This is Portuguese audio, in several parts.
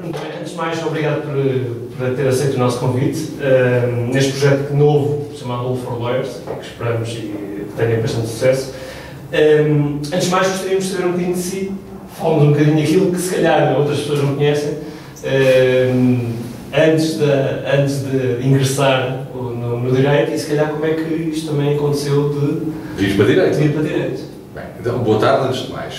Antes de mais, obrigado por ter aceito o nosso convite neste projeto novo chamado All for Lawyers, que esperamos e tenha bastante sucesso. Antes de mais, gostaríamos de saber um bocadinho de si, falamos um bocadinho daquilo que se calhar outras pessoas não conhecem, antes de ingressar no direito, e se calhar como é que isto também aconteceu de vir para direito. Bem, então, boa tarde, antes de mais.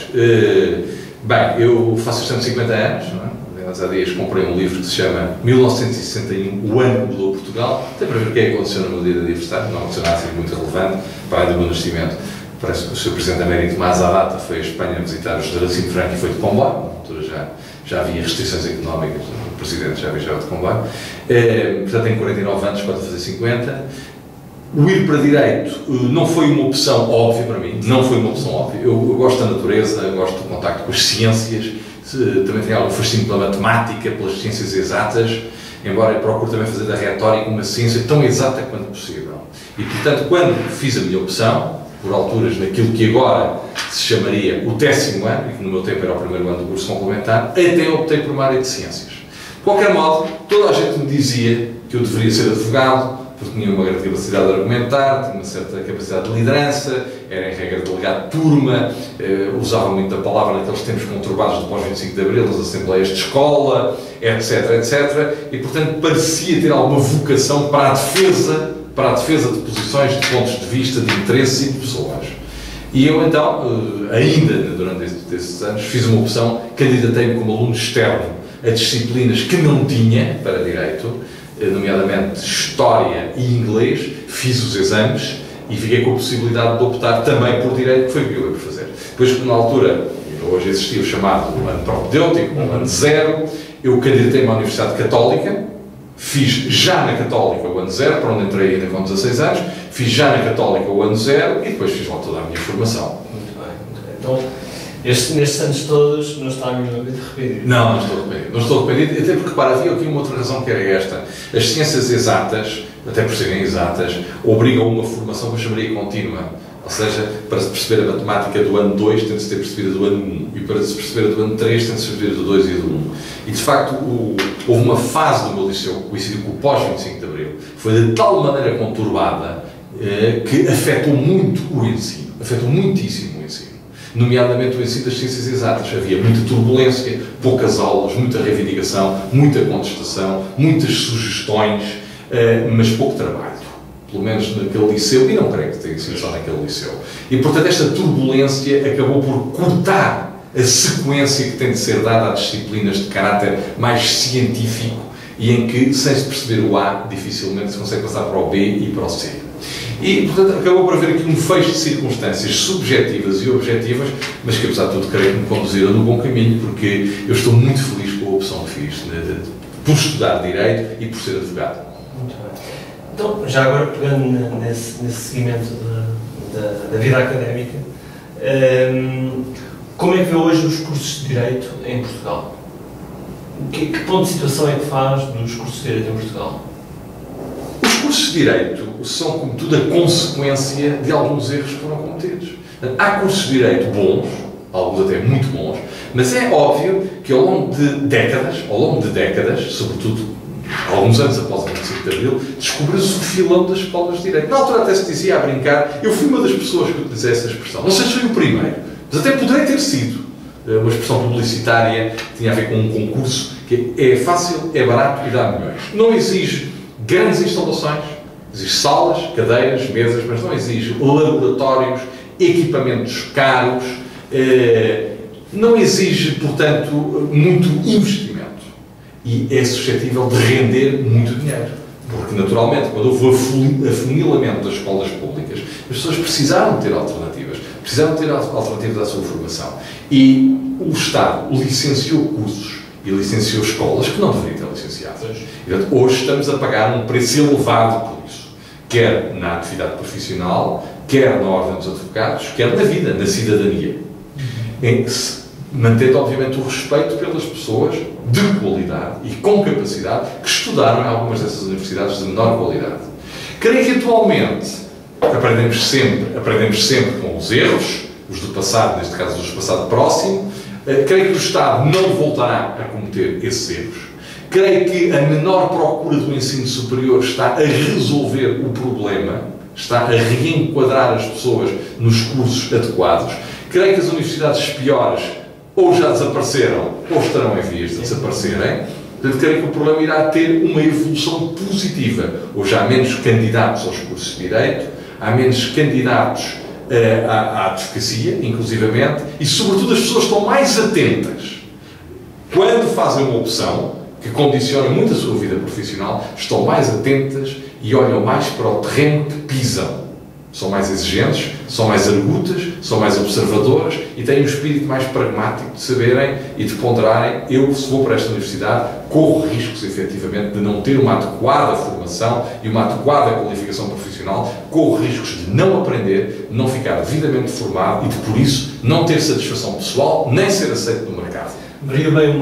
Bem, eu faço 150 anos, não é? Há dias comprei um livro que se chama 1961, o ano que mudou Portugal. Até para ver o que é que aconteceu no meu dia de aniversário, não aconteceu nada assim muito relevante para o meu nascimento. Parece que o Sr. Presidente Emérito mais à data foi à Espanha visitar o José Racine Franco e foi de comboio. Na altura já havia restrições económicas, o Presidente já viajava de comboio. Portanto, tenho 49 anos, pode fazer 50. O ir para direito não foi uma opção óbvia para mim, não foi uma opção óbvia. Eu gosto da natureza, gosto do contacto com as ciências, também tenho algum fascínio pela matemática, pelas ciências exatas, embora eu procure também fazer da retórica uma ciência tão exata quanto possível. E, portanto, quando fiz a minha opção, por alturas naquilo que agora se chamaria o 10º ano, e que no meu tempo era o primeiro ano do curso complementar, até optei por uma área de ciências. De qualquer modo, toda a gente me dizia que eu deveria ser advogado, porque tinha uma grande capacidade de argumentar, tinha uma certa capacidade de liderança, era em regra delegado de turma, usava muito a palavra naqueles tempos conturbados do pós-25 de Abril, nas assembleias de escola, etc, etc, e portanto parecia ter alguma vocação para a defesa de posições, de pontos de vista, de interesses e de pessoas. E eu então, ainda durante esses anos, fiz uma opção, candidatei-me como aluno externo a disciplinas que não tinha para direito, nomeadamente História e Inglês, fiz os exames e fiquei com a possibilidade de optar também por Direito, que foi o que eu ia por fazer. Depois, na altura, hoje existia o chamado ano propedêutico, o ano zero, eu candidatei-me à Universidade Católica, fiz já na Católica o ano zero, para onde entrei ainda com 16 anos, fiz já na Católica o ano zero e depois fiz lá toda a minha formação. Muito bem, muito bem. Então, nestes anos todos, não está minimamente arrependido? Não, não estou arrependido. Não estou arrependido, até porque, repara, havia aqui uma outra razão que era esta. As ciências exatas, até por serem exatas, obrigam a uma formação que eu chamaria contínua. Ou seja, para se perceber a matemática do ano 2, tem de se ter percebido a do ano 1. E para se perceber a do ano 3, tem de se perceber a do 2 e a do 1. E, de facto, houve uma fase do meu liceu, que coincidiu com o pós-25 de Abril, foi de tal maneira conturbada que afetou muito o ensino. Afetou muitíssimo o ensino. Nomeadamente o ensino das ciências exatas. Havia muita turbulência, poucas aulas, muita reivindicação, muita contestação, muitas sugestões, mas pouco trabalho. Pelo menos naquele liceu, e não creio que tenha sido só naquele liceu. E, portanto, esta turbulência acabou por cortar a sequência que tem de ser dada a disciplinas de caráter mais científico e em que, sem se perceber o A, dificilmente se consegue passar para o B e para o C. E, portanto, acabou por haver aqui um fecho de circunstâncias subjetivas e objetivas, mas que, apesar de tudo, creio que me conduziram no bom caminho, porque eu estou muito feliz com a opção que fiz, por estudar Direito e por ser advogado. Muito bem. Então, já agora, pegando nesse seguimento da vida académica, como é que vê hoje os cursos de Direito em Portugal? Que ponto de situação é que faz dos cursos de Direito em Portugal? Os cursos de Direito são, como tudo, a consequência de alguns erros que foram cometidos. Há cursos de Direito bons, alguns até muito bons, mas é óbvio que ao longo de décadas, sobretudo alguns anos após o 25 de Abril, descobriu-se o filão das escolas de Direito. Na altura até se dizia a brincar, eu fui uma das pessoas que utilizei essa expressão. Não sei se fui o primeiro, mas até poderei ter sido uma expressão publicitária que tinha a ver com um concurso que é fácil, é barato e dá milhões. Não exige grandes instalações, exige salas, cadeiras, mesas, mas não exige laboratórios, equipamentos caros, não exige, portanto, muito investimento. E é suscetível de render muito dinheiro. Porque, naturalmente, quando houve o afunilamento das escolas públicas, as pessoas precisaram ter alternativas. Precisaram ter alternativas à sua formação. E o Estado licenciou cursos e licenciou escolas que não deveriam ter licenciado. E, portanto, hoje estamos a pagar um preço elevado por isso. Quer na atividade profissional, quer na ordem dos advogados, quer na vida, na cidadania. Mantendo, obviamente, o respeito pelas pessoas de qualidade e com capacidade que estudaram em algumas dessas universidades de menor qualidade. Creio que, atualmente, aprendemos sempre com os erros, os do passado, neste caso os do passado próximo, Creio que o Estado não voltará a cometer esses erros. Creio que a menor procura do ensino superior está a resolver o problema, está a reenquadrar as pessoas nos cursos adequados. Creio que as universidades piores ou já desapareceram ou estarão em vias de desaparecerem. Portanto, creio que o problema irá ter uma evolução positiva. Hoje há menos candidatos aos cursos de Direito, há menos candidatos à advocacia, inclusivamente, e, sobretudo, as pessoas estão mais atentas. Quando fazem uma opção que condiciona muito a sua vida profissional, estão mais atentas e olham mais para o terreno que pisam. São mais exigentes, são mais argutas, são mais observadoras e têm um espírito mais pragmático de saberem e de ponderarem: eu, se vou para esta universidade, corro riscos, efetivamente, de não ter uma adequada formação e uma adequada qualificação profissional, corro riscos de não aprender, de não ficar devidamente formado e de, por isso, não ter satisfação pessoal, nem ser aceito no mercado. Veria bem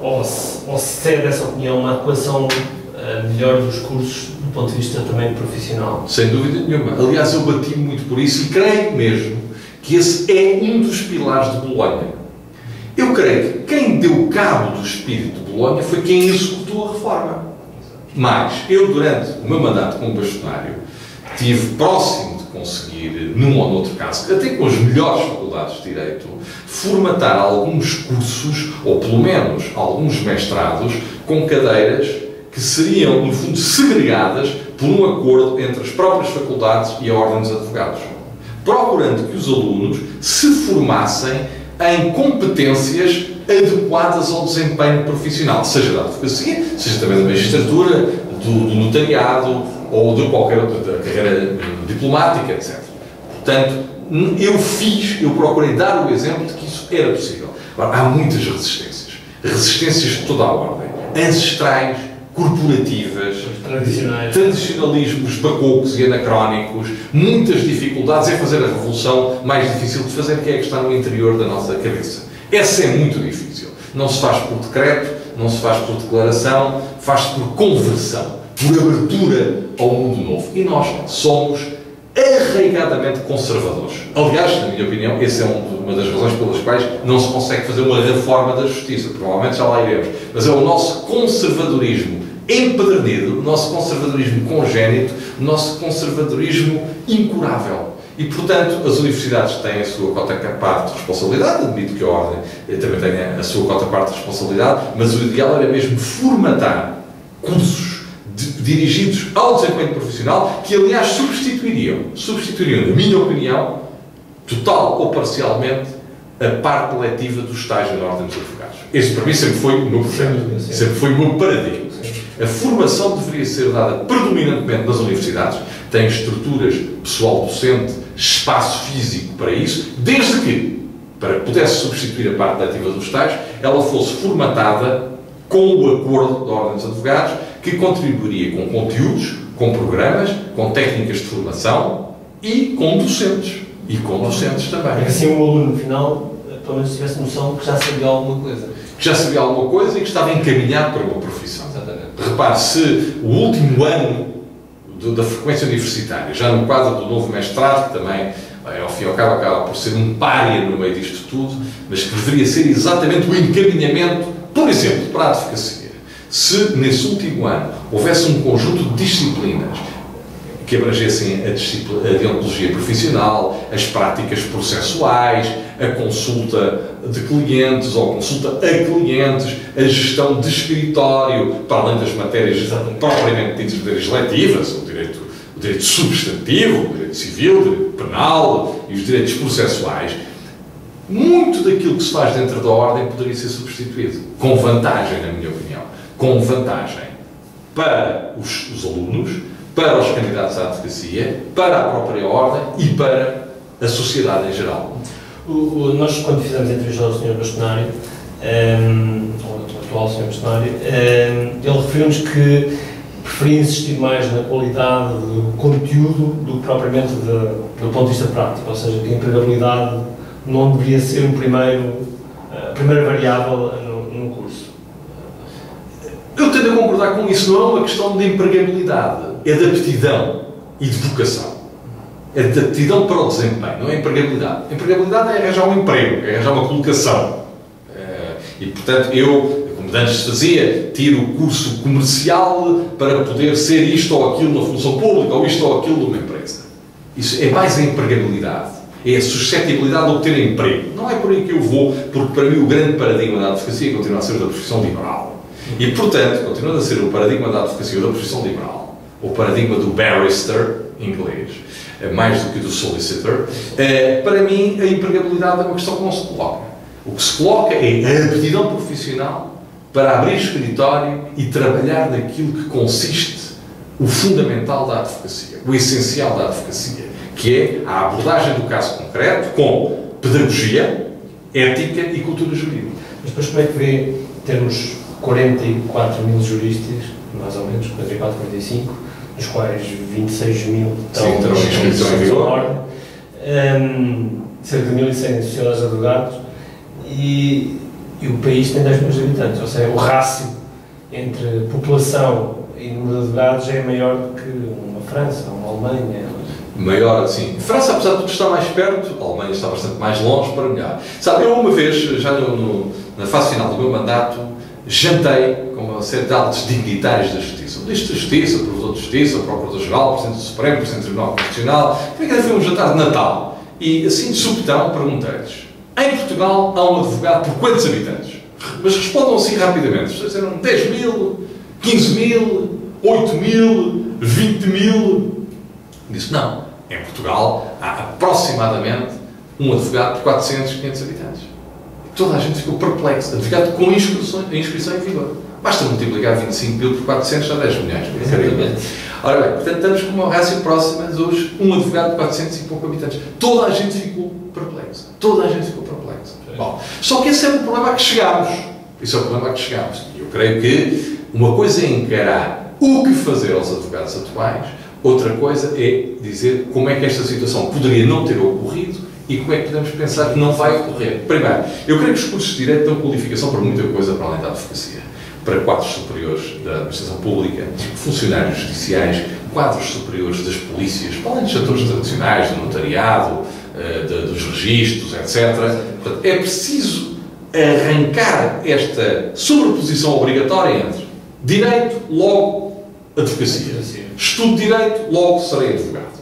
ou se segue dessa opinião, uma adequação melhor dos cursos do ponto de vista também profissional? Sem dúvida nenhuma. Aliás, eu bati muito por isso e creio mesmo que esse é um dos pilares de Bolonha. Eu creio que quem deu cabo do espírito de Bolonha foi quem executou a reforma. Mas eu, durante o meu mandato como bastonário, estive próximo de conseguir, num ou noutro caso, até com as melhores faculdades de Direito, formatar alguns cursos, ou pelo menos alguns mestrados, com cadeiras que seriam, no fundo, segregadas por um acordo entre as próprias faculdades e a Ordem dos Advogados, procurando que os alunos se formassem em competências adequadas ao desempenho profissional, seja da advocacia, seja também da magistratura, do notariado ou de qualquer outra carreira diplomática, etc. Portanto, eu procurei dar o exemplo de que isso era possível. Agora, há muitas resistências de toda a ordem, ancestrais, corporativas, tradicionalismos bacocos e anacrónicos, muitas dificuldades em fazer a revolução mais difícil de fazer, que é a que está no interior da nossa cabeça. Essa é muito difícil. Não se faz por decreto, não se faz por declaração, faz-se por conversão, por abertura ao mundo novo. E nós somos arraigadamente conservadores. Aliás, na minha opinião, essa é uma das razões pelas quais não se consegue fazer uma reforma da justiça. Provavelmente já lá iremos. Mas é o nosso conservadorismo empedernido, o nosso conservadorismo congénito, o nosso conservadorismo incurável. E, portanto, as universidades têm a sua cota-parte de responsabilidade, admito que a Ordem também tenha a sua cota-parte de responsabilidade, mas o ideal era mesmo formatar cursos dirigidos ao desempenho profissional, que, aliás, substituiriam, na minha opinião, total ou parcialmente, a parte letiva do estágio na Ordem dos Advogados. Este, para mim, sempre foi o meu projeto, sempre foi o meu paradigma. A formação deveria ser dada predominantemente nas universidades, tem estruturas, pessoal docente, espaço físico para isso, desde que, para que pudesse substituir a parte letiva do estágio, ela fosse formatada com o acordo da Ordem dos Advogados, que contribuiria com conteúdos, com programas, com técnicas de formação e com docentes. E com docentes também. Assim o aluno, no final, pelo menos tivesse noção que já sabia alguma coisa. Que já sabia alguma coisa e que estava encaminhado para uma profissão. Exatamente. Repare, se o último ano da frequência universitária, já no quadro do novo mestrado, que também, ao fim e ao cabo, acaba por ser um pária no meio disto tudo, mas que deveria ser exatamente o encaminhamento, por exemplo, para a advocacia. Se, nesse último ano, houvesse um conjunto de disciplinas que abrangessem a deontologia profissional, as práticas processuais, a consulta de clientes ou consulta a clientes, a gestão de escritório, para além das matérias propriamente ditas legislativas, o direito substantivo, o direito civil, o direito penal e os direitos processuais, muito daquilo que se faz dentro da ordem poderia ser substituído, com vantagem, na minha opinião, com vantagem para os alunos, para os candidatos à advocacia, para a própria ordem e para a sociedade em geral. Nós, quando fizemos a entrevista ao Sr. Bastonário, ao atual Sr. Bastonário, ele referiu-nos que preferia insistir mais na qualidade do conteúdo do que propriamente do ponto de vista prático, ou seja, que a empregabilidade não deveria ser a primeira variável no curso. Eu tendo a concordar com isso. Não é uma questão de empregabilidade, é de aptidão e de vocação. é de aptidão para o desempenho, não é empregabilidade. Empregabilidade é arranjar um emprego, é arranjar uma colocação. E, portanto, eu, como antes fazia, tiro o curso comercial para poder ser isto ou aquilo na função pública, ou isto ou aquilo numa empresa. Isso é mais a empregabilidade. É a suscetibilidade de obter emprego. Não é por aí que eu vou, porque para mim o grande paradigma da advocacia continua a ser o da profissão liberal. E, portanto, continuando a ser o paradigma da advocacia ou da profissão liberal, o paradigma do barrister, em inglês, mais do que do solicitor, para mim a empregabilidade é uma questão que não se coloca. O que se coloca é a aptidão profissional para abrir escritório e trabalhar naquilo que consiste o fundamental da advocacia, o essencial da advocacia, que é a abordagem do caso concreto com pedagogia, ética e cultura jurídica. Mas depois como é que vê, temos 44 mil juristas, mais ou menos, 44, 45, dos quais 26 mil estão em vigor, cerca de 1.100 sociedades de advogados, e o país tem 10 milhões de habitantes, ou seja, o rácio entre população e número de advogados é maior do que uma França, uma Alemanha. Maior, sim. A França, apesar de tudo estar mais perto, a Alemanha está bastante mais longe para melhor. Sabe, eu uma vez, já na fase final do meu mandato, jantei com uma série de altos dignitários da Justiça. O Ministro da Justiça, o Provedor de Justiça, o Procurador-Geral, o Presidente do Supremo, o Presidente do Tribunal Constitucional. Foi um jantar de Natal. E, assim, de subtão, perguntei-lhes: em Portugal há um advogado por quantos habitantes? Mas respondam assim rapidamente. As pessoas disseram 10 mil, 15 mil, 8 mil, 20 mil. Disse: não, em Portugal há aproximadamente um advogado por 400, 500 habitantes. E toda a gente ficou perplexa. Advogado com inscrição em vigor. Basta multiplicar 25 mil por 400, dá 10 milhões. Exatamente. Ora bem, portanto estamos com uma rácio próxima de hoje, um advogado de 400 e pouco habitantes. Toda a gente ficou perplexa. Toda a gente ficou perplexa. Bom, só que esse é o problema a que chegámos. Isso é o problema a que chegámos. E eu creio que uma coisa é encarar o que fazer aos advogados atuais, outra coisa é dizer como é que esta situação poderia não ter ocorrido e como é que podemos pensar que não vai ocorrer. Primeiro, eu creio que os cursos de Direito dão qualificação para muita coisa para além da advocacia. Para quadros superiores da administração pública, funcionários judiciais, quadros superiores das polícias, para além dos setores tradicionais, do notariado, dos registros, etc. Portanto, é preciso arrancar esta sobreposição obrigatória entre direito, logo advocacia. Estudo Direito, logo serei advogado.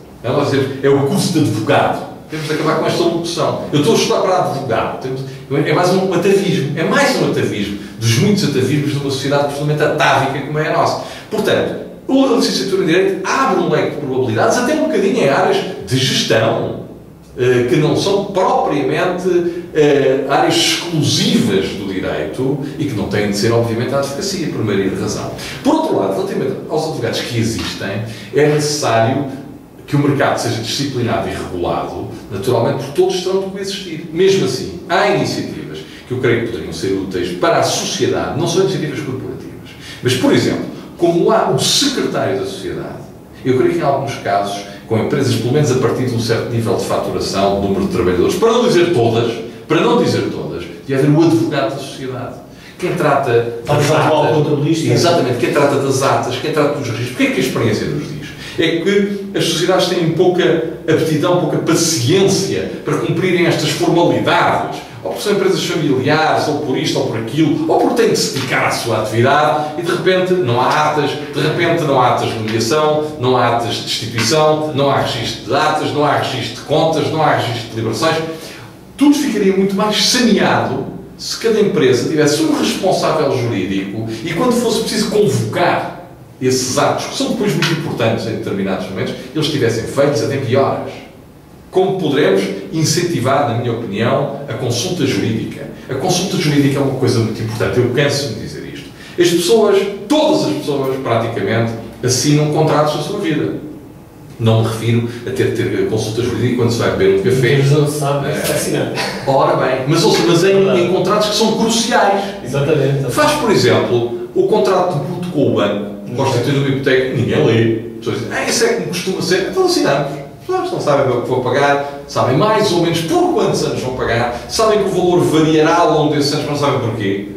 É o curso de advogado. Temos de acabar com esta locução. Eu estou a estudar para advogado. É mais um atavismo. É mais um atavismo dos muitos atavismos de uma sociedade absolutamente atávica como é a nossa. Portanto, a licenciatura em Direito abre um leque de probabilidades, até um bocadinho em áreas de gestão, que não são propriamente áreas exclusivas do direito e que não têm de ser, obviamente, a advocacia, por maioria de razão. Por outro lado, relativamente aos advogados que existem, é necessário que o mercado seja disciplinado e regulado, naturalmente, porque todos terão de coexistir. Mesmo assim, há iniciativas que eu creio que poderiam ser úteis para a sociedade, não só iniciativas corporativas, mas, por exemplo, como há o secretário da sociedade, eu creio que em alguns casos, com empresas, pelo menos a partir de um certo nível de faturação, número de trabalhadores, para não dizer todas, devia haver o advogado da sociedade. Quem trata das atas, exatamente, quem trata das atas, quem trata dos registros. Porque é que a experiência nos diz? É que as sociedades têm pouca aptidão, pouca paciência para cumprirem estas formalidades, ou porque são empresas familiares, ou por isto, ou por aquilo, ou porque têm de se dedicar à sua atividade, e de repente não há atas, de mediação, não há atas de destituição, não há registro de atas, não há registro de contas, não há registro de liberações. Tudo ficaria muito mais saneado se cada empresa tivesse um responsável jurídico e quando fosse preciso convocar esses atos, que são depois muito importantes em determinados momentos, eles estivessem feitos a tempo e horas. Como poderemos incentivar, na minha opinião, a consulta jurídica? A consulta jurídica é uma coisa muito importante. Eu canso-me de dizer isto. As pessoas, todas as pessoas, praticamente, assinam contratos da sua vida. Não me refiro a ter consulta jurídica quando se vai beber um café. Eles não sabem assinar. Ora bem, mas em contratos que são cruciais. Exatamente. Faz, por exemplo, o contrato de bruto com o banco, constituído uma hipoteca, ninguém lê. As pessoas dizem, isso é como costuma ser, então assinamos. As pessoas não sabem o que vão pagar, sabem mais ou menos por quantos anos vão pagar, sabem que o valor variará ao longo desses anos, mas não sabem porquê.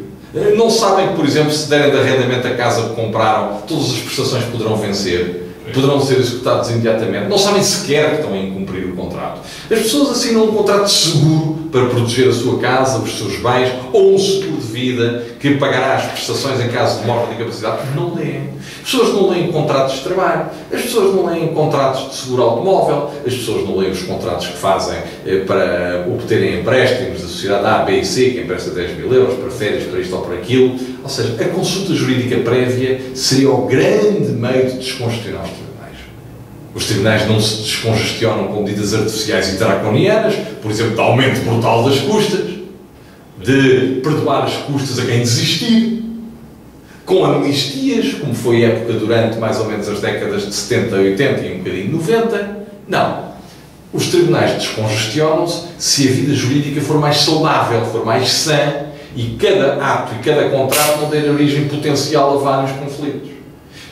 Não sabem que, por exemplo, se derem de arrendamento a casa que compraram, todas as prestações poderão vencer. poderão ser executados imediatamente, não sabem sequer que estão a incumprir o contrato. As pessoas assinam um contrato de seguro para proteger a sua casa, os seus bens, ou um seguro de vida que pagará as prestações em caso de morte ou incapacidade. Não leem. As pessoas não leem contratos de trabalho, as pessoas não leem contratos de seguro automóvel, as pessoas não leem os contratos que fazem para obterem empréstimos da sociedade A, B e C, que empresta 10 mil euros para férias, para isto ou para aquilo. Ou seja, a consulta jurídica prévia seria o grande meio de descongestionar os tribunais. Os tribunais não se descongestionam com medidas artificiais e draconianas, por exemplo, de aumento brutal das custas, de perdoar as custas a quem desistir, com amnistias, como foi a época durante mais ou menos as décadas de 70, 80 e um bocadinho de 90. Não. Os tribunais descongestionam-se se a vida jurídica for mais saudável, for mais sã, e cada ato e cada contrato não der origem potencial a vários conflitos.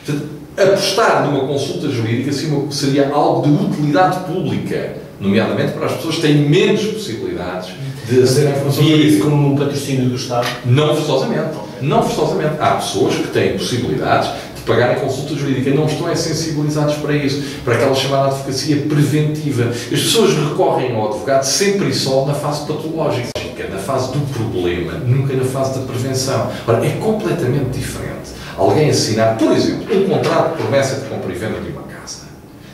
Portanto, apostar numa consulta jurídica seria algo de utilidade pública, nomeadamente para as pessoas que têm menos possibilidades de serem funcionários como um patrocínio do Estado? Não forçosamente. Não forçosamente. Há pessoas que têm possibilidades de pagar a consulta jurídica, não estão sensibilizados para isso, para aquela chamada advocacia preventiva. As pessoas recorrem ao advogado sempre e só na fase patológica, na fase do problema, nunca na fase da prevenção. Ora, é completamente diferente alguém assinar, por exemplo, um contrato de promessa de compra e venda de uma casa.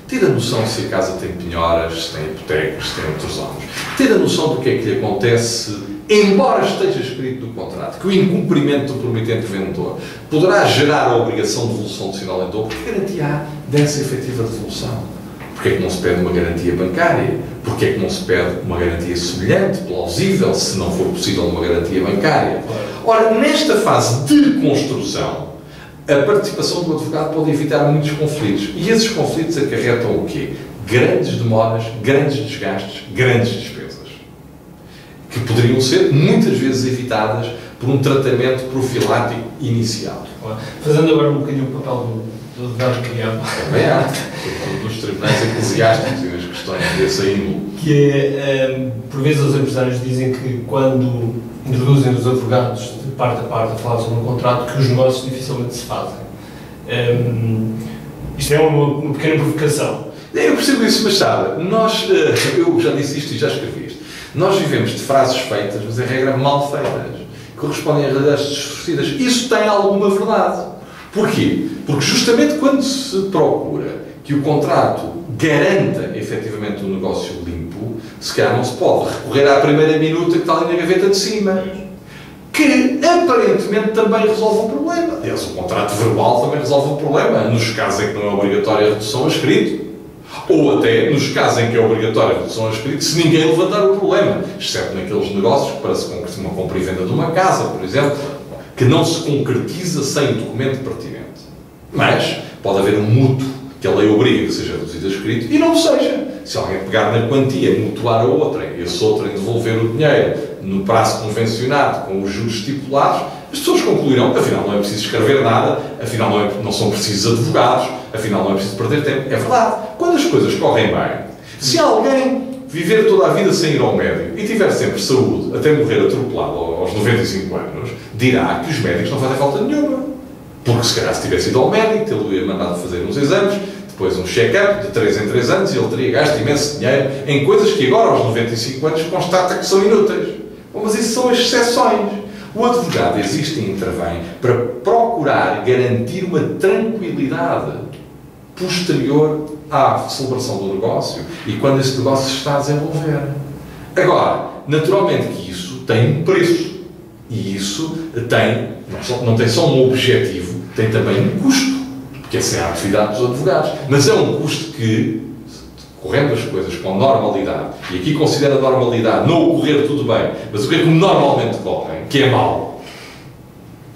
Ter a noção se a casa tem penhoras, se tem hipotecas, se tem outros anos. Ter a noção do que é que lhe acontece, embora esteja escrito no contrato, que o incumprimento do promitente vendedor poderá gerar a obrigação de devolução do sinal em dobro, que garantia há dessa efetiva devolução? Porquê é que não se pede uma garantia bancária? Porquê é que não se pede uma garantia semelhante, plausível, se não for possível uma garantia bancária? Ora, nesta fase de construção, a participação do advogado pode evitar muitos conflitos. E esses conflitos acarretam o quê? Grandes demoras, grandes desgastes, grandes despesas. Que poderiam ser, muitas vezes, evitadas por um tratamento profilático inicial. Fazendo agora um bocadinho o papel do advogado criado. Também há. Dos tribunais eclesiásticos e das questões desse índole. Que é, por vezes os empresários dizem que quando introduzem os advogados de parte a parte a falar sobre um contrato, que os negócios dificilmente se fazem. Isto é uma pequena provocação. Eu percebo isso, mas sabe, nós, eu já disse isto e já escrevi isto, nós vivemos de frases feitas, mas em regra mal feitas, correspondem a realidades distorcidas. Isso tem alguma verdade. Porquê? Porque justamente quando se procura que o contrato garanta efetivamente um negócio limpo, se calhar não se pode recorrer à primeira minuta que está ali na gaveta de cima, que aparentemente também resolve o problema. Aliás, o contrato verbal também resolve o problema, nos casos em que não é obrigatória a redução a escrito. Ou até nos casos em que é obrigatória a redução a escrito, se ninguém levantar o problema, exceto naqueles negócios que para se concretizar uma compra e venda de uma casa, por exemplo, que não se concretiza sem documento pertinente. Mas pode haver um mútuo que a lei obriga que seja reduzido a escrito e não o seja. Se alguém pegar na quantia, mutuar a outrem e esse outrem devolver o dinheiro no prazo convencionado, com os juros estipulados, as pessoas concluirão, afinal não é preciso escrever nada, afinal não são precisos advogados, afinal não é preciso perder tempo. É verdade. Quando as coisas correm bem, se alguém viver toda a vida sem ir ao médico e tiver sempre saúde, até morrer atropelado aos 95 anos, dirá que os médicos não fazem falta nenhuma. Porque se calhar se tivesse ido ao médico, ele ia mandado fazer uns exames, depois um check-up de 3 em 3 anos e ele teria gasto imenso dinheiro em coisas que agora aos 95 anos constata que são inúteis. Bom, mas isso são as exceções. O advogado existe e intervém para procurar garantir uma tranquilidade posterior à celebração do negócio e quando esse negócio se está a desenvolver. Agora, naturalmente que isso tem um preço e isso tem, não tem só um objetivo, tem também um custo, que essa é a atividade dos advogados, mas é um custo que, correndo as coisas com normalidade, e aqui considera a normalidade não ocorrer tudo bem, mas ocorrer como normalmente correm, que é mau,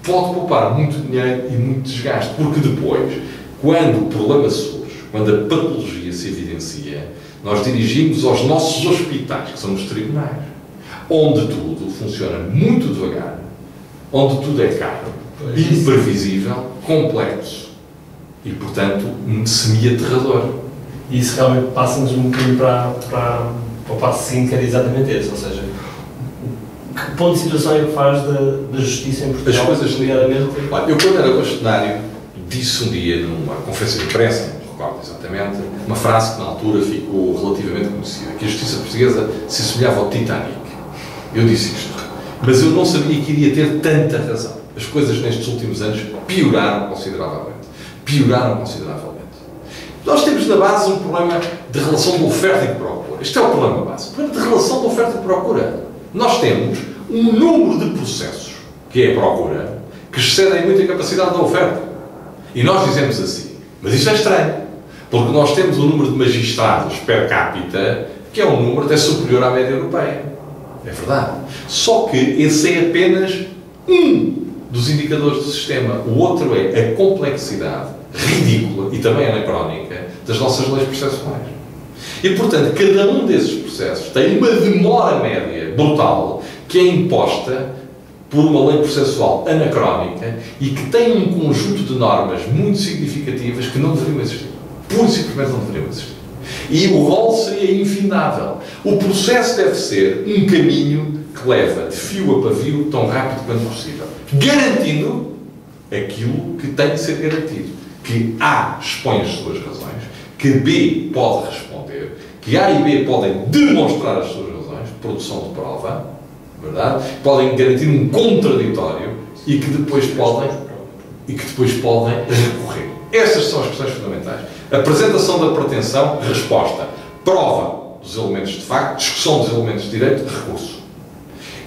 pode poupar muito dinheiro e muito desgaste, porque depois, quando o problema surge, quando a patologia se evidencia, nós dirigimos aos nossos hospitais, que são os tribunais, onde tudo funciona muito devagar, onde tudo é caro, imprevisível, complexo e, portanto, semi-aterrador. E isso realmente passa-nos um bocadinho para o passo seguinte, que era exatamente esse, ou seja, que ponto de situação é que faz da justiça em Portugal? As coisas, eu quando era bastonário, disse um dia numa conferência de imprensa, não recordo perfeitamente uma frase que na altura ficou relativamente conhecida, que a justiça portuguesa se assemelhava ao Titanic. Eu disse isto, mas eu não sabia que iria ter tanta razão. As coisas nestes últimos anos pioraram consideravelmente. Nós temos na base um problema de relação de oferta e de procura. Este é o problema base. O problema de relação de oferta e de procura. Nós temos um número de processos, que é a procura, que excedem muito a capacidade da oferta. E nós dizemos assim, mas isto é estranho, porque nós temos um número de magistrados per capita que é um número até superior à média europeia. É verdade. Só que esse é apenas um dos indicadores do sistema. O outro é a complexidade ridícula e também anacrónica das nossas leis processuais. E, portanto, cada um desses processos tem uma demora média brutal que é imposta por uma lei processual anacrónica e que tem um conjunto de normas muito significativas que não deveriam existir. Pura e simplesmente não deveriam existir. E o rol seria infindável. O processo deve ser um caminho que leva de fio a pavio tão rápido quanto possível, garantindo aquilo que tem de ser garantido. Que A expõe as suas razões, que B pode responder, que A e B podem demonstrar as suas razões, produção de prova, verdade? Podem garantir um contraditório e que depois podem recorrer. Estas são as questões fundamentais. Apresentação da pretensão, resposta, prova dos elementos de facto, discussão dos elementos de direito, recurso.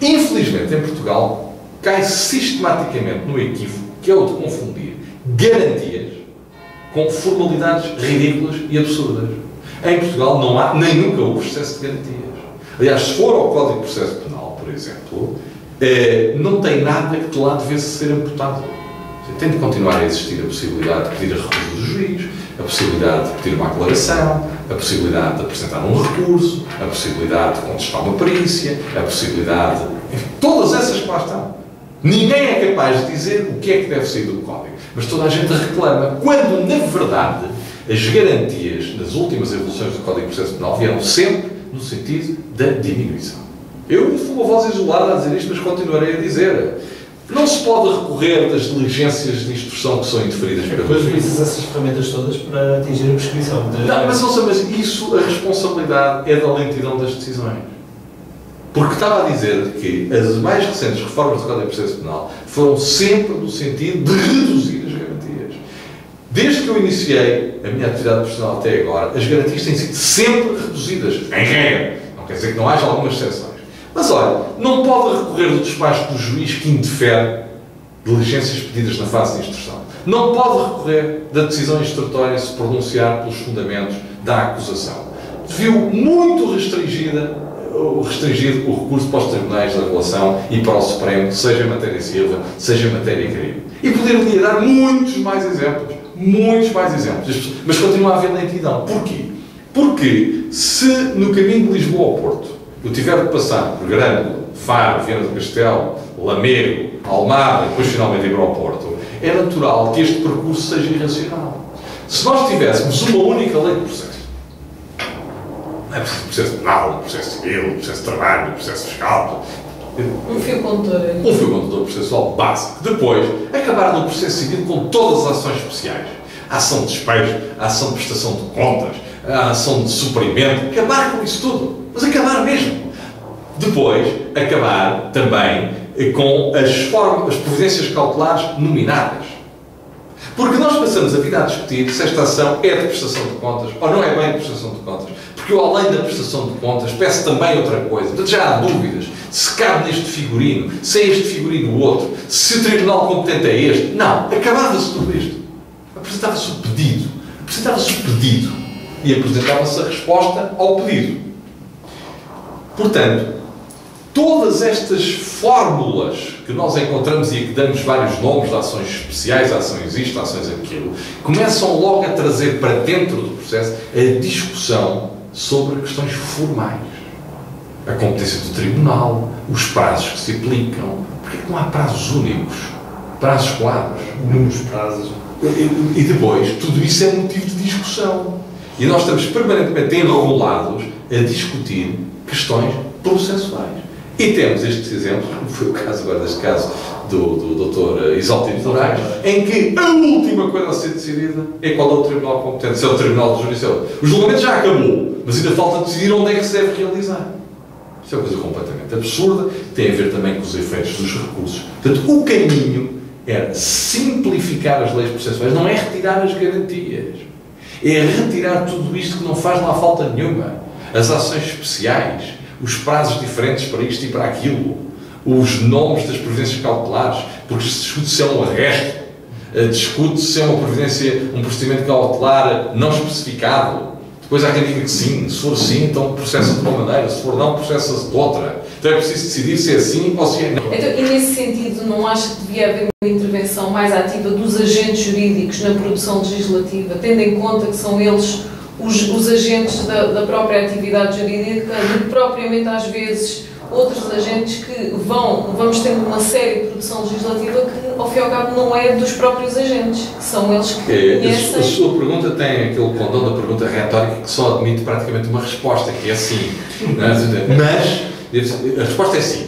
Infelizmente, em Portugal, cai sistematicamente no equívoco que é o de confundir garantias com formalidades ridículas e absurdas. Em Portugal não há, nem nunca houve excesso de garantias. Aliás, se for ao Código de Processo Penal, por exemplo, não tem nada que de lá devesse ser amputado. Tem de continuar a existir a possibilidade de pedir a recurso do juiz, a possibilidade de pedir uma aclaração, a possibilidade de apresentar um recurso, a possibilidade de contestar uma perícia, a possibilidade de... Enfim, todas essas que lá estão. Ninguém é capaz de dizer o que é que deve sair do Código. Mas toda a gente reclama, quando, na verdade, as garantias nas últimas evoluções do Código de Processo Penal vieram sempre no sentido da diminuição. Eu fui uma voz isolada a dizer isto, mas continuarei a dizer. Não se pode recorrer das diligências de instrução que são interferidas pelo juiz. Depois utilizas essas ferramentas todas para atingir a prescrição. Não, mas isso, a responsabilidade é da lentidão das decisões. Porque estava a dizer que as mais recentes reformas do Código de Processo Penal foram sempre no sentido de reduzir as garantias. Desde que eu iniciei a minha atividade profissional até agora, as garantias têm sido sempre reduzidas, em regra. Não quer dizer que não haja algumas exceções. Mas olha, não pode recorrer do despacho do juiz que interfere diligências pedidas na fase de instrução. Não pode recorrer da decisão instrutória se pronunciar pelos fundamentos da acusação. Viu muito restringido o recurso para os tribunais da relação e para o Supremo, seja em matéria civil, seja em matéria crime. E poder-lhe dar muitos mais exemplos. Mas continua a haver lentidão. Porquê? Porque se no caminho de Lisboa ao Porto eu tiver de passar por Grândola, Faro, Viana do Castelo, Lamego, Almada e depois finalmente ir para o Porto, é natural que este percurso seja irracional. Se nós tivéssemos uma única lei de processo, não é preciso processo penal, processo civil, processo de trabalho, processo fiscal, um fio condutor processual básico. Depois, acabar no processo civil com todas as ações especiais. A ação de despejo, a ação de prestação de contas, a ação de suprimento, acabar com isso tudo. Mas acabar mesmo. Depois, acabar também com as providências cautelares nominadas. Porque nós passamos a vida a discutir se esta ação é de prestação de contas ou não é bem de prestação de contas. Porque eu, além da prestação de contas, peço também outra coisa. Portanto, já há dúvidas. Se cabe neste figurino, se é este figurino o outro, se o tribunal competente é este. Não. Acabava-se tudo isto. Apresentava-se o pedido. E apresentava-se a resposta ao pedido. Portanto, todas estas fórmulas que nós encontramos e a que damos vários nomes de ações especiais, ações isto, ações aquilo, começam logo a trazer para dentro do processo a discussão sobre questões formais. A competência do tribunal, os prazos que se aplicam. Porquê que não há prazos únicos? Prazos claros? Números prazos. E depois, tudo isso é motivo de discussão. E nós estamos permanentemente enrolados a discutir questões processuais. E temos estes exemplos, como foi o caso agora deste caso do Dr. Isaltino Moraes, em que a última coisa a ser decidida é qual é o tribunal competente, se é o Tribunal de Justiça. O julgamento já acabou, mas ainda falta decidir onde é que se deve realizar. Isto é uma coisa completamente absurda, tem a ver também com os efeitos dos recursos. Portanto, o caminho é simplificar as leis processuais, não é retirar as garantias, é retirar tudo isto que não faz lá falta nenhuma. As ações especiais, os prazos diferentes para isto e para aquilo, os nomes das providências cautelares, porque se discute se é um arresto, discute se é uma providência, um procedimento cautelar não especificado. Depois há quem diga que sim, se for sim, então processa de uma maneira, se for não, processa-se de outra. Então é preciso decidir se é sim ou se é não. Então, e nesse sentido, não acha que devia haver uma intervenção mais ativa dos agentes jurídicos na produção legislativa, tendo em conta que são eles os agentes da própria atividade jurídica, do que propriamente às vezes outros agentes que vamos tendo uma série de produção legislativa que, ao fim e ao cabo, não é dos próprios agentes, que são eles que conhecem. A sua pergunta tem aquele condão da pergunta retórica que só admite praticamente uma resposta, que é sim. Mas a resposta é sim.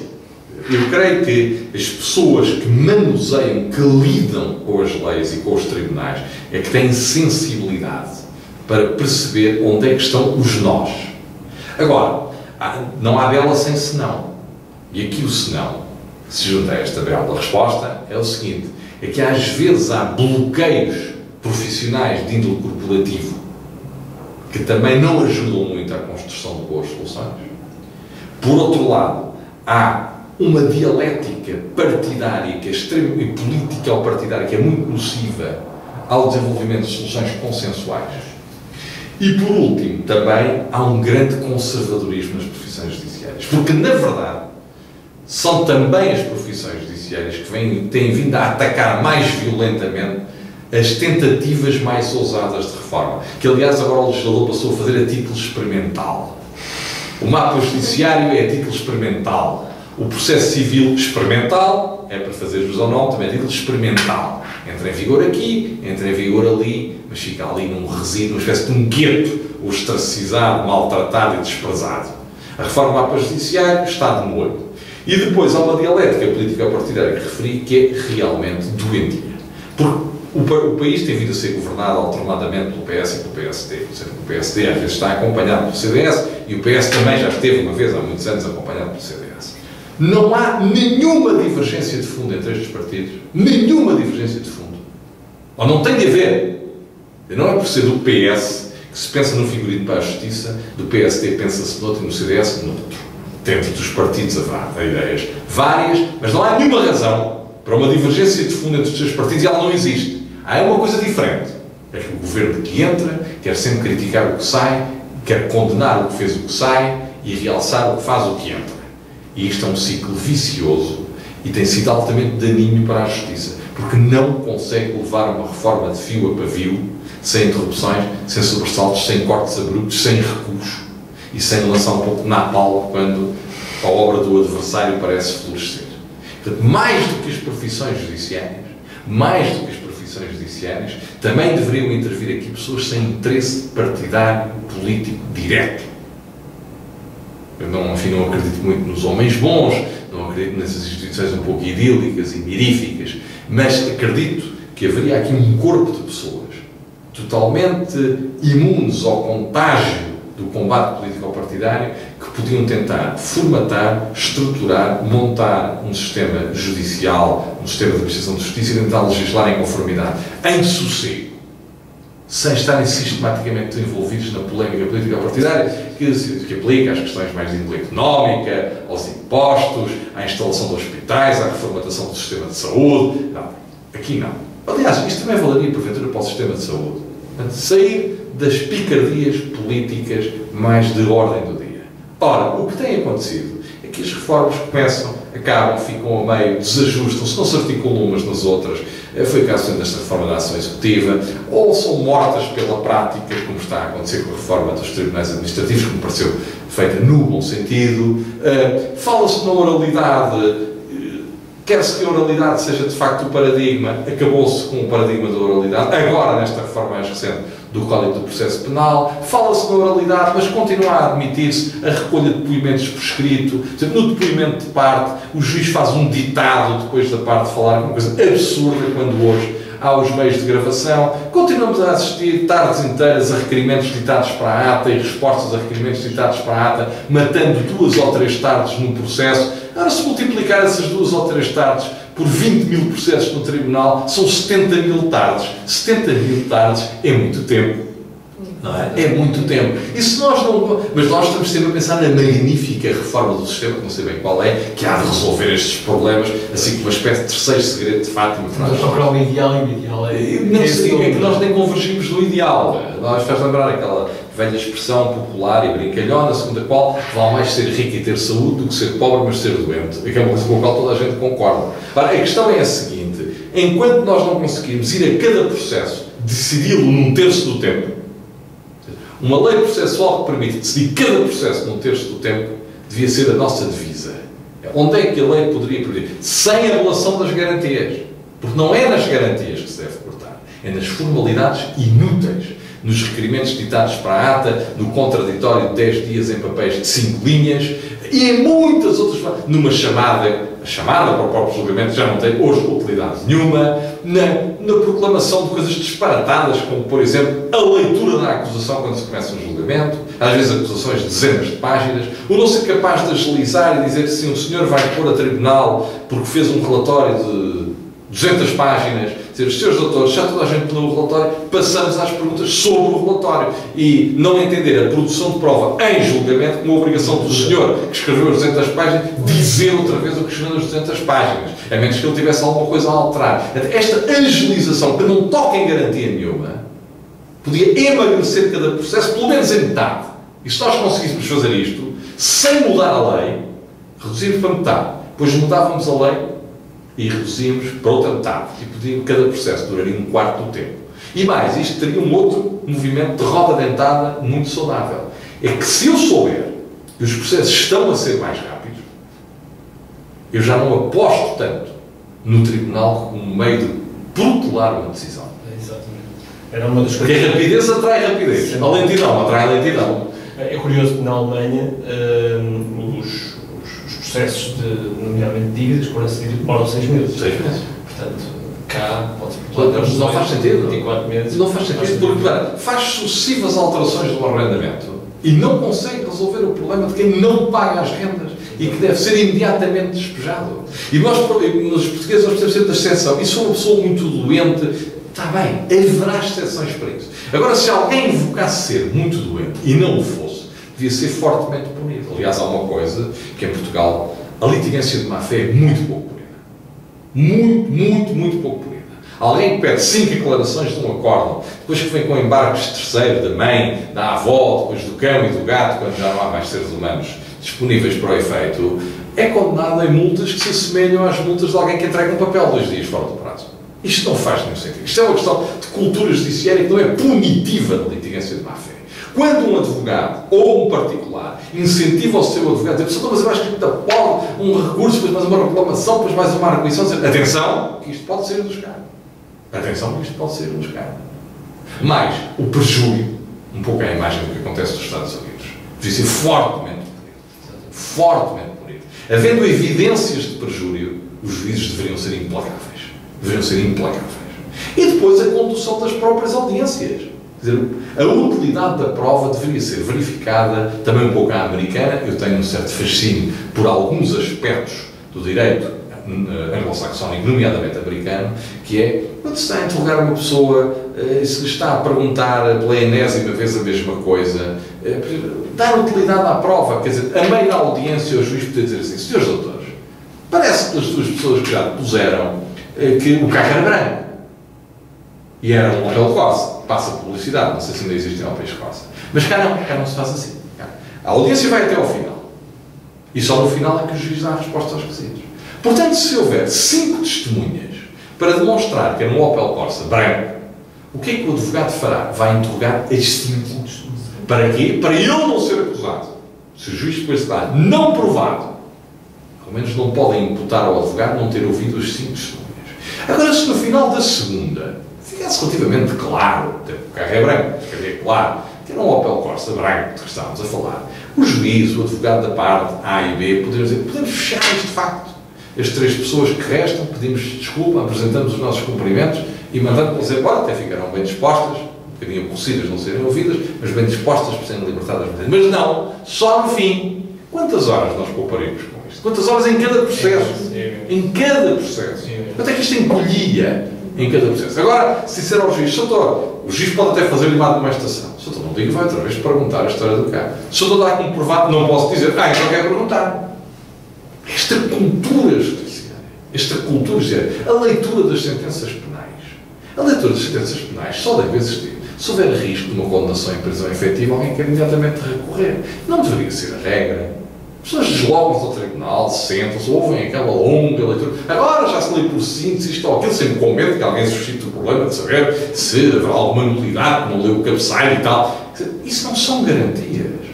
Eu creio que as pessoas que manuseiam, que lidam com as leis e com os tribunais, é que têm sensibilidade para perceber onde é que estão os nós. Agora, não há bela sem senão. E aqui o senão, que se junta a esta bela resposta, é o seguinte, é que às vezes há bloqueios profissionais de índole corporativo que também não ajudam muito à construção de boas soluções. Por outro lado, há uma dialética partidária que é extrema e política ou partidária que é muito nociva ao desenvolvimento de soluções consensuais. E, por último, também há um grande conservadorismo nas profissões judiciárias. Porque, na verdade, são também as profissões judiciárias que têm vindo a atacar mais violentamente as tentativas mais ousadas de reforma. Que, aliás, agora o legislador passou a fazer a título experimental. O mapa judiciário é a título experimental. O processo civil experimental é para fazer jus ou não, também é a título experimental. Entra em vigor aqui, entra em vigor ali, mas fica ali num resíduo, uma espécie de um gueto ostracizado, maltratado e desprezado. A reforma do mapa judiciário está de molho. E depois há uma dialética política partidária que referi que é realmente doentia. Porque o país tem vindo a ser governado alternadamente pelo PS e pelo PSD. Sendo que o PSD às vezes está acompanhado pelo CDS e o PS também já esteve uma vez há muitos anos acompanhado pelo CDS. Não há nenhuma divergência de fundo entre estes partidos. Nenhuma divergência de fundo. Ou não tem de haver. Não é por ser do PS que se pensa no figurino para a justiça, do PSD pensa-se noutro e no CDS noutro. Dentro dos partidos há ideias várias, mas não há nenhuma razão para uma divergência de fundo entre os dois partidos e ela não existe. Há uma coisa diferente. É que o governo que entra quer sempre criticar o que sai, quer condenar o que fez o que sai e realçar o que faz o que entra. E isto é um ciclo vicioso e tem sido altamente daninho para a justiça, porque não consegue levar uma reforma de fio a pavio, sem interrupções, sem sobressaltos, sem cortes abruptos, sem recuos e sem lançar um pouco na pala quando a obra do adversário parece florescer. Portanto, mais do que as profissões judiciárias, também deveriam intervir aqui pessoas sem interesse partidário, político, direto. Eu não acredito muito nos homens bons, não acredito nessas instituições um pouco idílicas e miríficas, mas acredito que haveria aqui um corpo de pessoas totalmente imunes ao contágio do combate político-partidário que podiam tentar formatar, estruturar, montar um sistema judicial, um sistema de administração de justiça e tentar legislar em conformidade, em sossego, sem estarem sistematicamente envolvidos na polémica política-partidária que aplica às questões mais de índole económica, aos impostos, à instalação de hospitais, à reformatação do sistema de saúde. Não, aqui não. Aliás, isto também valeria, porventura, para o sistema de saúde. Portanto, sair das picardias políticas mais de ordem do dia. Ora, o que tem acontecido é que as reformas começam, acabam, ficam a meio, desajustam-se, não se articulam umas nas outras. Foi o caso desta reforma da ação executiva, ou são mortas pela prática, como está a acontecer com a reforma dos tribunais administrativos, que me pareceu feita no bom sentido. Fala-se na oralidade Quer-se que a oralidade seja de facto o paradigma, acabou-se com o paradigma da oralidade, agora nesta reforma mais recente do Código do Processo Penal, fala-se da oralidade, mas continua a admitir-se a recolha de depoimentos por escrito. No depoimento de parte, o juiz faz um ditado depois da parte falar, uma coisa absurda quando hoje há os meios de gravação. Continuamos a assistir tardes inteiras a requerimentos ditados para a ata e respostas a requerimentos ditados para a ata, matando 2 ou 3 tardes num processo. Agora, se multiplicar essas 2 ou 3 tardes por 20 mil processos no tribunal, são 70 mil tardes. 70 mil tardes é muito tempo. Não é? É muito tempo. E se nós não... Mas nós estamos sempre a pensar na magnífica reforma do sistema, que não sei bem qual é, que há de resolver estes problemas, assim como uma espécie de terceiro segredo de Fátima. Mas procurar o ideal e o ideal é... Não sei, é que nós nem convergimos no ideal. Nós faz lembrar aquela velha expressão popular e brincalhona, segundo a qual vale mais ser rico e ter saúde do que ser pobre, mas ser doente. É uma coisa com a qual toda a gente concorda. Ora, a questão é a seguinte: enquanto nós não conseguirmos ir a cada processo decidi-lo num terço do tempo, uma lei processual que permite decidir cada processo num terço do tempo devia ser a nossa divisa. Onde é que a lei poderia permitir? Sem a relação das garantias. Porque não é nas garantias que se deve cortar, é nas formalidades inúteis, nos requerimentos ditados para a ata, no contraditório de 10 dias em papéis de 5 linhas e em muitas outras formas. Numa chamada, a chamada para o próprio julgamento já não tem hoje utilidade nenhuma, na proclamação de coisas disparatadas, como, por exemplo, a leitura da acusação quando se começa um julgamento, às vezes acusações de dezenas de páginas, o não ser capaz de agilizar e dizer se um senhor vai pôr a tribunal porque fez um relatório de 200 páginas, dizer, os senhores doutores, já toda a gente leu o relatório, passamos às perguntas sobre o relatório e não entender a produção de prova em julgamento como a obrigação do senhor que escreveu as 200 páginas dizer outra vez o que escreveu nas 200 páginas, a menos que ele tivesse alguma coisa a alterar. Esta agilização, que não toca em garantia nenhuma, podia emagrecer cada processo pelo menos em metade. E se nós conseguíssemos fazer isto, sem mudar a lei, reduzirmos para metade, depois mudávamos a lei e reduzimos para outra metade. E podia, cada processo duraria 1/4 do tempo. E mais, isto teria um outro movimento de roda dentada muito saudável. É que se eu souber que os processos estão a ser mais rápidos, eu já não aposto tanto no tribunal como um meio de protelar uma decisão. Exatamente. Era uma das Porque a rapidez atrai rapidez. A lentidão atrai lentidão. É curioso que na Alemanha os processos, nomeadamente dívidas, demoram 6 meses. 6 meses. Portanto, cá pode-se Mas não faz sentido. 24 meses. Não faz sentido, porque faz sucessivas alterações do arrendamento e não consegue resolver o problema de quem não paga as rendas e que deve ser imediatamente despejado. E nós, nos portugueses, nós precisamos ser da exceção. E se uma pessoa muito doente, está bem, haverá exceções para isso. Agora, se alguém invocasse ser muito doente e não o fosse, devia ser fortemente punido. Aliás, há uma coisa que em Portugal a litigância de má-fé é muito pouco punida. Muito pouco punida. Alguém que pede 5 declarações de um acórdão, depois que vem com embargos de terceiro, da mãe, da avó, depois do cão e do gato, quando já não há mais seres humanos disponíveis para o efeito, é condenado em multas que se assemelham às multas de alguém que entrega um papel 2 dias fora do prazo. Isto não faz nenhum sentido. Isto é uma questão de cultura judiciária que não é punitiva na litigância de má-fé. Quando um advogado ou um particular incentiva o seu advogado a dizer, mas eu acho que pode um recurso, depois mais uma reclamação, depois mais uma arguição, dizer, atenção, que isto pode ser iluscado. Atenção, que isto pode ser iluscado. Mas o prejuízo, um pouco a imagem do que acontece nos Estados Unidos, devia ser fortemente punido. Fortemente punido. Havendo evidências de prejuízo, os juízes deveriam ser implacáveis. Deveriam ser implacáveis. E depois a condução das próprias audiências. Quer dizer, a utilidade da prova deveria ser verificada também um pouco à americana. Eu tenho um certo fascínio por alguns aspectos do direito anglo-saxónico, nomeadamente americano, que é quando se está a interrogar uma pessoa e se lhe está a perguntar pela enésima vez a mesma coisa, dar utilidade à prova. Quer dizer, a meio da audiência o juiz podia dizer assim, senhores doutores, parece que as duas pessoas que já puseram que o carro era branco e era um Opel Corsa, passa publicidade, não sei se ainda existe em Opel Corsa, mas cá não se faz assim. A audiência vai até ao final e só no final é que o juiz dá a resposta aos quesitos. Portanto, se houver 5 testemunhas para demonstrar que era um Opel Corsa branco, o que é que o advogado fará? Vai interrogar as 5 testemunhas. Para quê? Para ele não ser acusado. Se o juiz depois está não provado, Pelo menos não podem imputar ao advogado não ter ouvido as 5 testemunhas. Agora, se no final da segunda ficasse relativamente claro, o carro é branco, ficaria claro, que era um Opel Corsa branco de que estávamos a falar, o juiz, o advogado da parte A e B, podemos dizer, podemos fechar este facto. As 3 pessoas que restam, pedimos desculpa, apresentamos os nossos cumprimentos e mandamos-las embora, até ficaram bem dispostas, um bocadinho aborrecidas de não serem ouvidas, mas bem dispostas para serem libertadas. Mas não, só no fim. Quantas horas nós pouparíamos com isto? Quantas horas em cada processo? Em cada processo. Quanto é que isto encolhia em cada processo? Agora, se disser ao juiz, doutor, o juiz pode até fazer-lhe uma admoestação. Se o doutor não liga, vai outra vez perguntar a história do carro. Se o doutor dá como provado, não posso dizer, então quero perguntar. Esta cultura judiciária, a leitura das sentenças penais. A leitura das sentenças penais só deve existir se houver risco de uma condenação em prisão efetiva, alguém quer imediatamente recorrer. Não deveria ser a regra. As pessoas deslogam-se ao tribunal, sentam-se, ouvem aquela longa leitura. Agora já se lê por síntese isto ou aquilo, sempre com medo que alguém suscite o problema de saber se haverá alguma nulidade, que não leu o cabeçalho e tal. Isso não são garantias.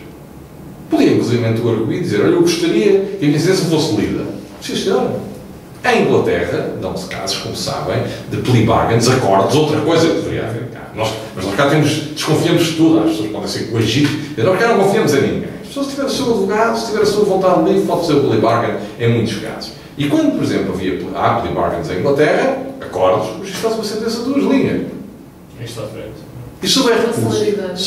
Podia, inclusive, o arguir e dizer, olha, eu gostaria que a minha sentença fosse lida. Sim, senhora. Em Inglaterra, dão-se casos, como sabem, de plea bargains, acordos, outra coisa que deveria haver cá. Mas nós cá desconfiamos de tudo. As pessoas podem ser coagidas. Nós cá não confiamos em ninguém. As pessoas, se tiver o seu advogado, se tiver a sua vontade livre, pode fazer o plea bargain em muitos casos. E quando, por exemplo, há plea bargains em Inglaterra, acordos, o juiz faz uma sentença de 2 linhas. Está à frente. E se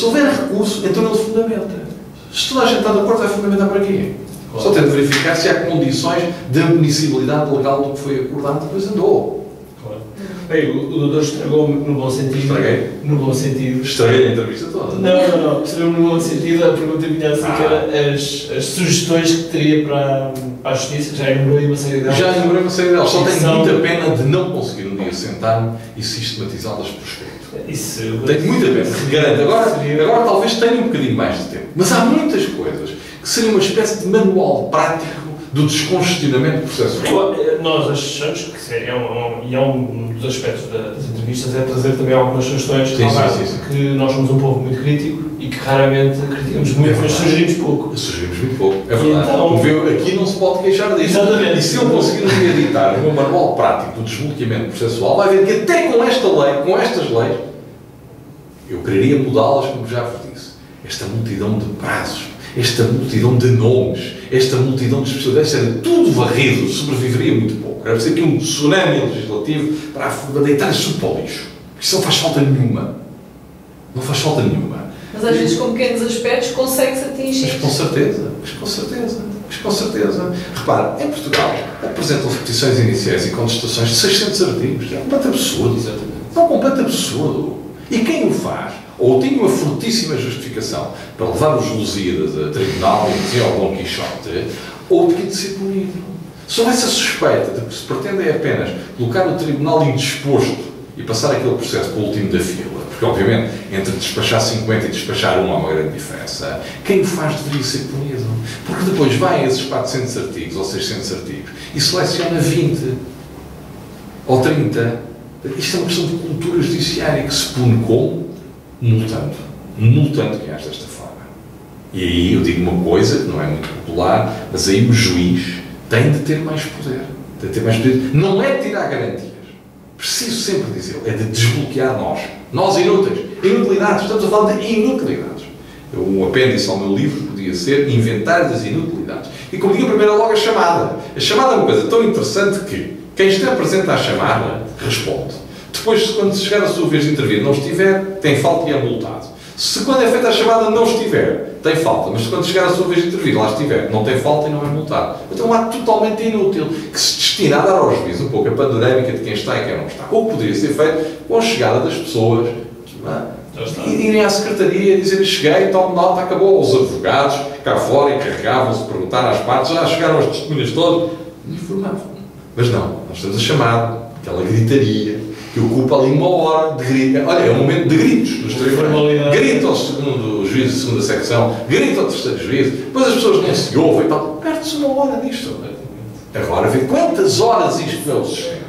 houver recurso, então ele fundamenta. Se toda a gente está de acordo, vai fundamentar para quê? Claro. Só tem de verificar se há condições de admissibilidade legal do que foi acordado, depois andou. Claro. Bem, o doutor estragou-me no bom sentido. Estraguei? No bom sentido. Estraguei a entrevista toda. Não. Estragou-me no bom sentido. A pergunta vinha assim, que era as sugestões que teria para a Justiça. Já enumerei uma série delas. Só tenho muita pena de não conseguir um dia sentar-me e sistematizá-las por escrito. Isso, tenho muita pena, garanto. Agora talvez tenha um bocadinho mais de tempo. Mas há muitas coisas que seriam uma espécie de manual prático do descongestionamento processual. Nós achamos que um dos aspectos das entrevistas é trazer também algumas sugestões sim. Que nós somos um povo muito crítico e que raramente criticamos muito, mas sugerimos pouco. Sugerimos muito pouco, é verdade. Então, aqui não se pode queixar disso. Exatamente. E se eu conseguir editar o meu manual prático do desbloqueamento processual, vai ver que até com esta lei, com estas leis, eu quereria mudá-las, como já vos disse. Esta multidão de prazos, esta multidão de nomes, esta multidão de especialidades, era tudo varrido, sobreviveria muito pouco. Era preciso aqui um tsunami legislativo para deitar isso para o lixo. Isso não faz falta nenhuma. Não faz falta nenhuma. Mas às vezes com pequenos aspectos consegue-se atingir. Mas com certeza. Repare, em Portugal apresentam-se petições iniciais e contestações de 600 artigos. É um completo absurdo. Exatamente. É um completo absurdo. E quem o faz, ou tem uma fortíssima justificação para levar os Lusíadas a tribunal e dizer ao Dom Quixote, ou tem de ser punido. Se houver essa suspeita de que se pretende apenas colocar o tribunal indisposto e passar aquele processo para o último da fila, porque obviamente entre despachar 50 e despachar 1 há uma grande diferença, quem o faz deveria ser punido. Porque depois vai a esses 400 artigos ou 600 artigos e seleciona 20 ou 30. Isto é uma questão de cultura judiciária que se pune como? Multando quem age desta forma. E aí eu digo uma coisa que não é muito popular, mas aí o juiz tem de ter mais poder. Não é de tirar garantias. Preciso sempre dizer, é de desbloquear nós inúteis, inutilidades, estamos a falar de inutilidades. Um apêndice ao meu livro podia ser Inventário das Inutilidades. E como digo, primeiro logo a chamada. A chamada é uma coisa tão interessante que quem está presente à chamada responde. Depois, quando chegar a sua vez de intervir não estiver, tem falta e é multado. Se quando é feita a chamada não estiver, tem falta. Mas quando chegar a sua vez de intervir lá estiver, não tem falta e não é multado. Então é um ato totalmente inútil, que se destina a dar ao juiz um pouco a panorâmica de quem está e quem não está. Ou que poderia ser feito com a chegada das pessoas, e irem à secretaria e dizerem, cheguei, tome nota, acabou. Os advogados cá fora encarregavam-se de perguntar às partes, já chegaram as testemunhas todas, e informavam. Mas não, nós temos a chamada, aquela gritaria, que ocupa ali 1 hora de grito. Olha, é um momento de gritos nos tribunais. Grita ao segundo juiz de segunda secção, grita ao terceiro juiz, depois as pessoas não se ouvem e tal. Perde-se 1 hora nisto. Agora, vê quantas horas isto é o sistema.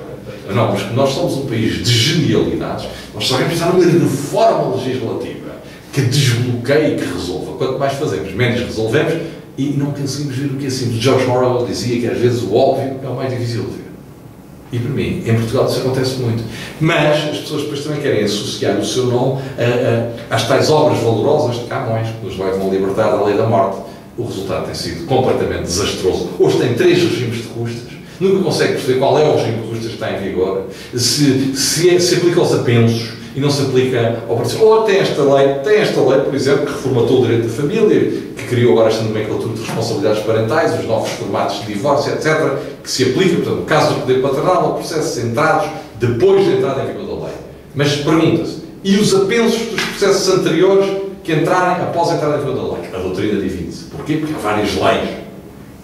Não, mas nós somos um país de genialidades, nós só queremos precisar de uma reforma legislativa que desbloqueie e que resolva. Quanto mais fazemos, menos resolvemos, e não conseguimos ver o que é simples. George Orwell dizia que às vezes o óbvio é o mais difícil de ver. E para mim, em Portugal isso acontece muito. Mas as pessoas depois também querem associar o seu nome às tais obras valorosas de Camões, que nos levam a libertar da lei da morte. O resultado tem sido completamente desastroso. Hoje tem 3 regimes de custas, nunca consegue perceber qual é o regime de custas que está em vigor, se aplica aos apensos e não se aplica ao participação. Ou tem esta lei, por exemplo, que reformatou o direito da família, que criou agora esta nomenclatura de responsabilidades parentais, os novos formatos de divórcio, etc., que se aplica, portanto, no caso do poder paternal, ao processos centrados depois da entrada em vigor da lei. Mas pergunta-se, e os apensos dos processos anteriores que entrarem após a entrada em vigor da lei? A doutrina divide-se. Porquê? Porque há várias leis.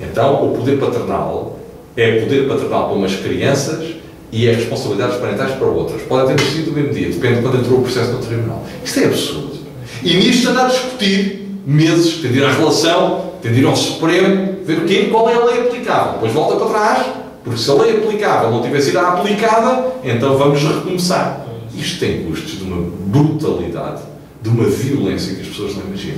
Então, o poder paternal é poder paternal para umas crianças e é responsabilidades parentais para outras. Podem ter nascido no mesmo dia, depende de quando entrou o processo no tribunal. Isto é absurdo. E nisto anda a discutir meses, tem de ir à relação, tem de ir ao Supremo, ver o quê? Qual é a lei aplicável. Depois volta para trás, porque se a lei aplicável não tiver sido aplicada, então vamos recomeçar. Isto tem custos de uma brutalidade, de uma violência que as pessoas não imaginam.